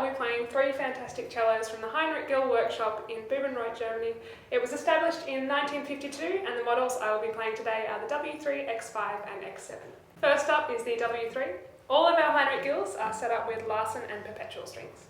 I'll be playing three fantastic cellos from the Heinrich Gill workshop in Bubenreuth, Germany. It was established in 1952 and the models I will be playing today are the W3, X5 and X7. First up is the W3. All of our Heinrich Gills are set up with Larsen and perpetual strings.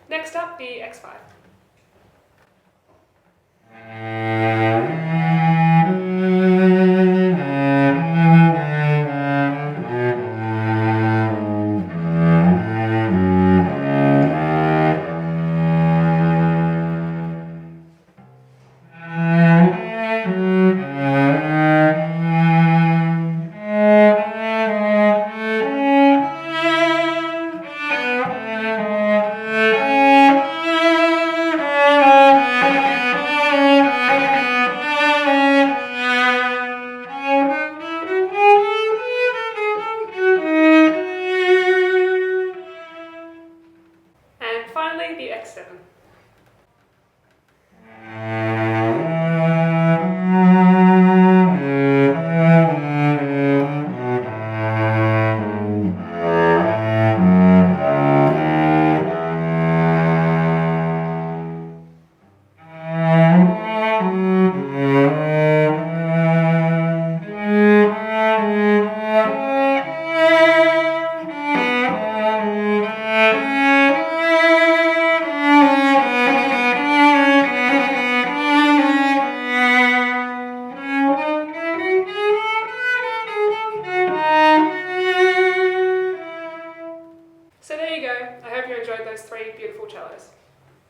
Next up, the X5. And finally, the X7. So there you go. I hope you enjoyed those three beautiful cellos.